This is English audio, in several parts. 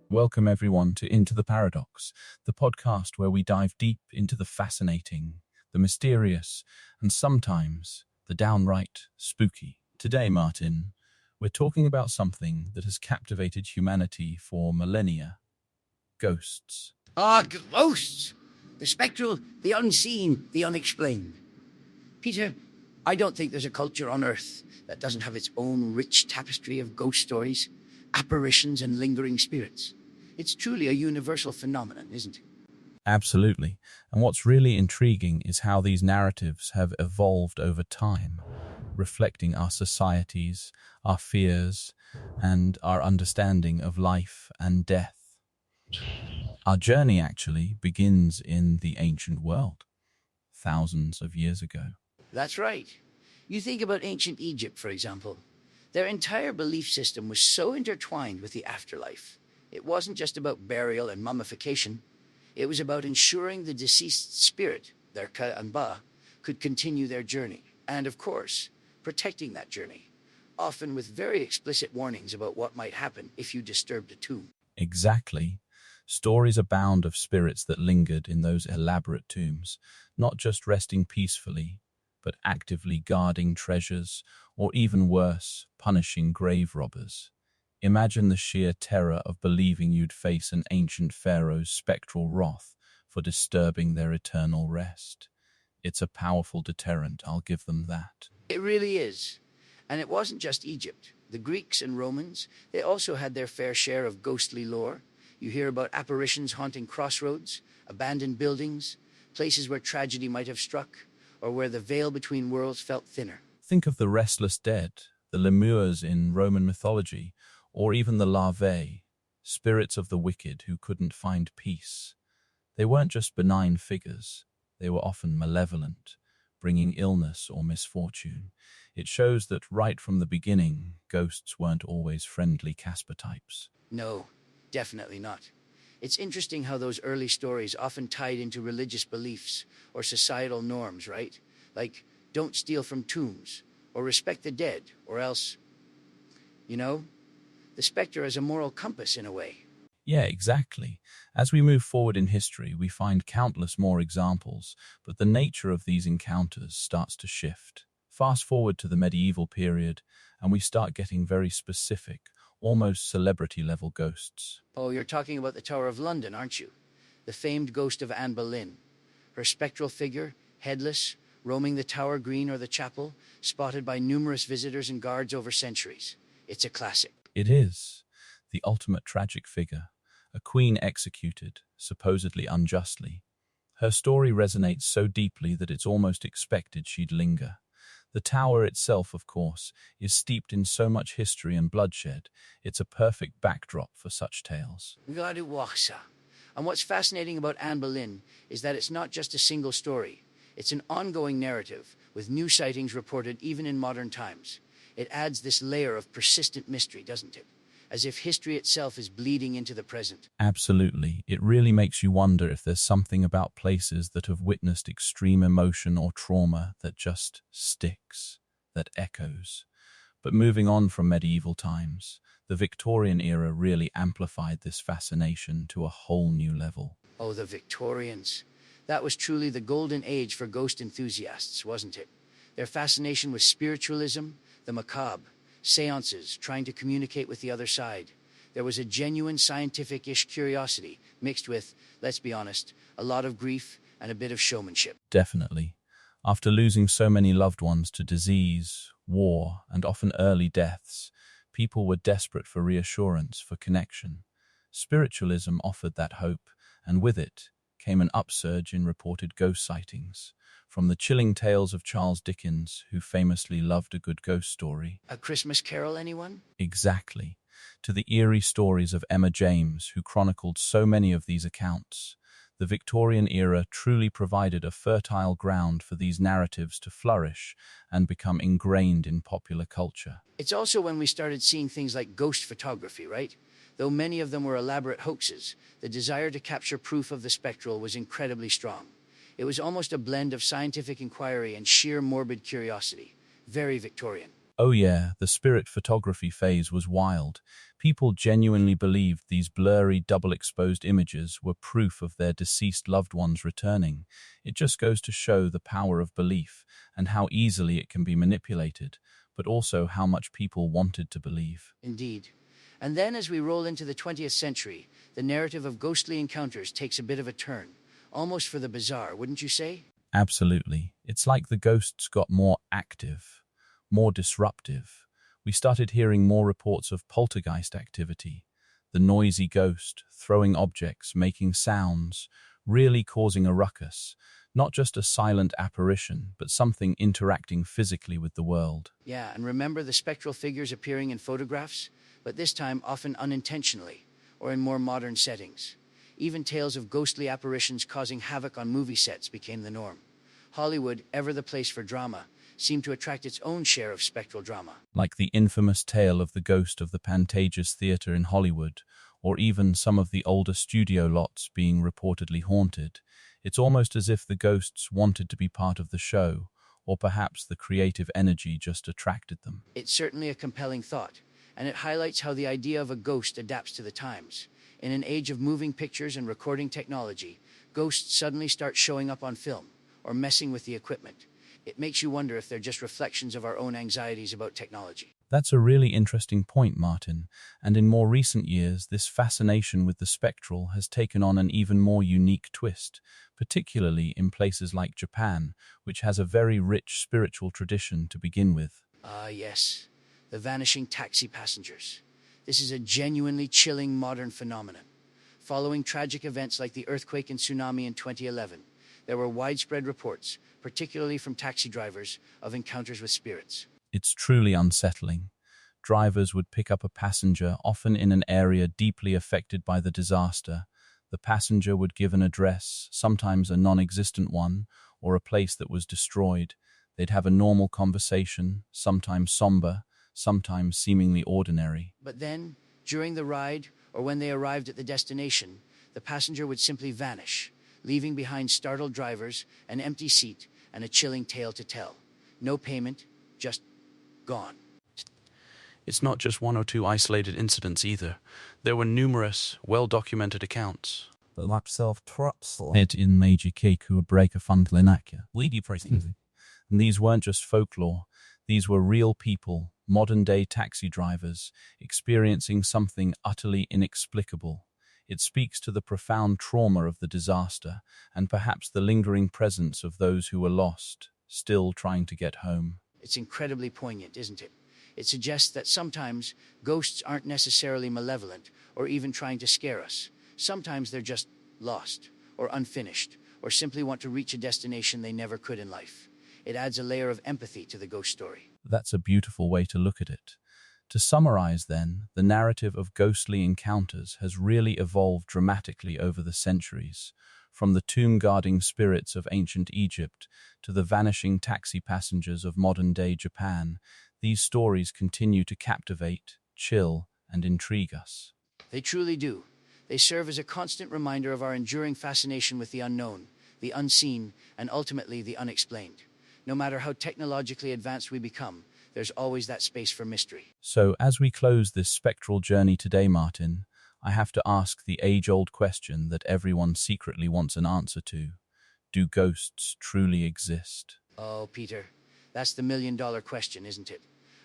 Welcome, everyone, to Into the Paradox, the podcast where we dive deep into the fascinating, the mysterious, and sometimes the downright spooky. Today, Martin, we're talking about something that has captivated humanity for millennia: ghosts. Ah, ghosts! The spectral, the unseen, the unexplained. Peter, I don't think there's a culture on Earth that doesn't have its own rich tapestry of ghost stories, apparitions, and lingering spirits. It's truly a universal phenomenon, isn't it? Absolutely. And what's really intriguing is how these narratives have evolved over time, reflecting our societies, our fears, and our understanding of life and death. Our journey actually begins in the ancient world, thousands of years ago. That's right. You think about ancient Egypt, for example. Their entire belief system was so intertwined with the afterlife. It wasn't just about burial and mummification. It was about ensuring the deceased spirit, their Ka-Anba, could continue their journey. And of course, protecting that journey, often with very explicit warnings about what might happen if you disturbed a tomb. Exactly. Stories abound of spirits that lingered in those elaborate tombs, not just resting peacefully, but actively guarding treasures, or even worse, punishing grave robbers. Imagine the sheer terror of believing you'd face an ancient pharaoh's spectral wrath for disturbing their eternal rest. It's a powerful deterrent, I'll give them that. It really is. And it wasn't just Egypt. The Greeks and Romans, they also had their fair share of ghostly lore. You hear about apparitions haunting crossroads, abandoned buildings, places where tragedy might have struck, or where the veil between worlds felt thinner. Think of the restless dead, the lemurs in Roman mythology, or even the larvae, spirits of the wicked who couldn't find peace. They weren't just benign figures, they were often malevolent, bringing illness or misfortune. It shows that right from the beginning, ghosts weren't always friendly Casper types. No, definitely not. It's interesting how those early stories often tied into religious beliefs or societal norms, right? Like, don't steal from tombs, or respect the dead, or else, you know, the specter as a moral compass in a way. Yeah, exactly. As we move forward in history, we find countless more examples, but the nature of these encounters starts to shift. Fast forward to the medieval period, and we start getting very specific, almost celebrity-level ghosts. Oh, you're talking about the Tower of London, aren't you? The famed ghost of Anne Boleyn. Her spectral figure, headless, roaming the Tower Green or the chapel, spotted by numerous visitors and guards over centuries. It's a classic. It is the ultimate tragic figure, a queen executed, supposedly unjustly. Her story resonates so deeply that it's almost expected she'd linger. The tower itself, of course, is steeped in so much history and bloodshed. It's a perfect backdrop for such tales. Garuwaksa. And what's fascinating about Anne Boleyn is that it's not just a single story. It's an ongoing narrative, with new sightings reported even in modern times. It adds this layer of persistent mystery, doesn't it? As if history itself is bleeding into the present. Absolutely. It really makes you wonder if there's something about places that have witnessed extreme emotion or trauma that just sticks, that echoes. But moving on from medieval times, the Victorian era really amplified this fascination to a whole new level. Oh, the Victorians. That was truly the golden age for ghost enthusiasts, wasn't it? Their fascination with spiritualism, the macabre, seances, trying to communicate with the other side. There was a genuine scientific-ish curiosity, mixed with, let's be honest, a lot of grief and a bit of showmanship. Definitely. After losing so many loved ones to disease, war, and often early deaths, people were desperate for reassurance, for connection. Spiritualism offered that hope, and with it came an upsurge in reported ghost sightings. From the chilling tales of Charles Dickens, who famously loved a good ghost story. A Christmas Carol, anyone? Exactly. To the eerie stories of Emma James, who chronicled so many of these accounts. The Victorian era truly provided a fertile ground for these narratives to flourish and become ingrained in popular culture. It's also when we started seeing things like ghost photography, right? Though many of them were elaborate hoaxes, the desire to capture proof of the spectral was incredibly strong. It was almost a blend of scientific inquiry and sheer morbid curiosity. Very Victorian. Oh yeah, the spirit photography phase was wild. People genuinely believed these blurry, double-exposed images were proof of their deceased loved ones returning. It just goes to show the power of belief and how easily it can be manipulated, but also how much people wanted to believe. Indeed. And then as we roll into the 20th century, the narrative of ghostly encounters takes a bit of a turn, almost for the bizarre, wouldn't you say? Absolutely. It's like the ghosts got more active, more disruptive. We started hearing more reports of poltergeist activity, the noisy ghost, throwing objects, making sounds, really causing a ruckus, not just a silent apparition, but something interacting physically with the world. Yeah, and remember the spectral figures appearing in photographs, but this time often unintentionally, or in more modern settings. Even tales of ghostly apparitions causing havoc on movie sets became the norm. Hollywood, ever the place for drama, seemed to attract its own share of spectral drama. Like the infamous tale of the ghost of the Pantages Theatre in Hollywood, or even some of the older studio lots being reportedly haunted. It's almost as if the ghosts wanted to be part of the show, or perhaps the creative energy just attracted them. It's certainly a compelling thought, and it highlights how the idea of a ghost adapts to the times. In an age of moving pictures and recording technology, ghosts suddenly start showing up on film, or messing with the equipment. It makes you wonder if they're just reflections of our own anxieties about technology. That's a really interesting point, Martin, and in more recent years, this fascination with the spectral has taken on an even more unique twist, particularly in places like Japan, which has a very rich spiritual tradition to begin with. Ah, yes, the vanishing taxi passengers. This is a genuinely chilling modern phenomenon. Following tragic events like the earthquake and tsunami in 2011, there were widespread reports, particularly from taxi drivers, of encounters with spirits. It's truly unsettling. Drivers would pick up a passenger, often in an area deeply affected by the disaster. The passenger would give an address, sometimes a non-existent one, or a place that was destroyed. They'd have a normal conversation, sometimes somber, sometimes seemingly ordinary. But then, during the ride, or when they arrived at the destination, the passenger would simply vanish, leaving behind startled drivers, an empty seat, and a chilling tale to tell. No payment, just gone. It's not just one or two isolated incidents either. There were numerous, well-documented accounts. Het in major keku breken van Glenakia. And these weren't just folklore. These were real people, modern-day taxi drivers, experiencing something utterly inexplicable. It speaks to the profound trauma of the disaster and perhaps the lingering presence of those who were lost, still trying to get home. It's incredibly poignant, isn't it? It suggests that sometimes ghosts aren't necessarily malevolent or even trying to scare us. Sometimes they're just lost or unfinished or simply want to reach a destination they never could in life. It adds a layer of empathy to the ghost story. That's a beautiful way to look at it. To summarize, then, the narrative of ghostly encounters has really evolved dramatically over the centuries. From the tomb-guarding spirits of ancient Egypt to the vanishing taxi passengers of modern-day Japan, these stories continue to captivate, chill, and intrigue us. They truly do. They serve as a constant reminder of our enduring fascination with the unknown, the unseen, and ultimately the unexplained. No matter how technologically advanced we become, there's always that space for mystery. So, as we close this spectral journey today, Martin, I have to ask the age-old question that everyone secretly wants an answer to. Do ghosts truly exist? Oh, Peter, that's the million-dollar question, isn't it?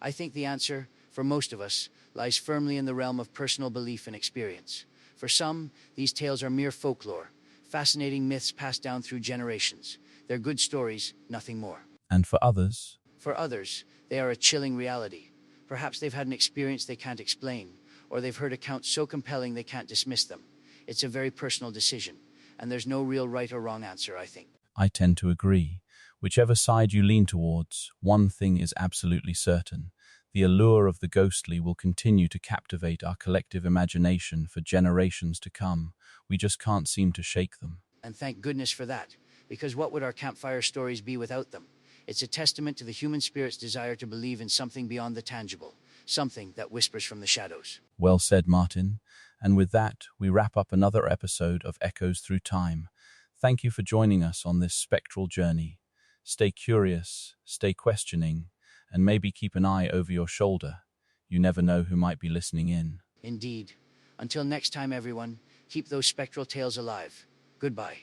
I think the answer, for most of us, lies firmly in the realm of personal belief and experience. For some, these tales are mere folklore, fascinating myths passed down through generations. They're good stories, nothing more. And for others? For others, they are a chilling reality. Perhaps they've had an experience they can't explain, or they've heard accounts so compelling they can't dismiss them. It's a very personal decision, and there's no real right or wrong answer, I think. I tend to agree. Whichever side you lean towards, one thing is absolutely certain. The allure of the ghostly will continue to captivate our collective imagination for generations to come. We just can't seem to shake them. And thank goodness for that, because what would our campfire stories be without them? It's a testament to the human spirit's desire to believe in something beyond the tangible, something that whispers from the shadows. Well said, Martin. And with that, we wrap up another episode of Echoes Through Time. Thank you for joining us on this spectral journey. Stay curious, stay questioning, And maybe keep an eye over your shoulder. You never know who might be listening in. Indeed. Until next time, everyone, keep those spectral tales alive. Goodbye.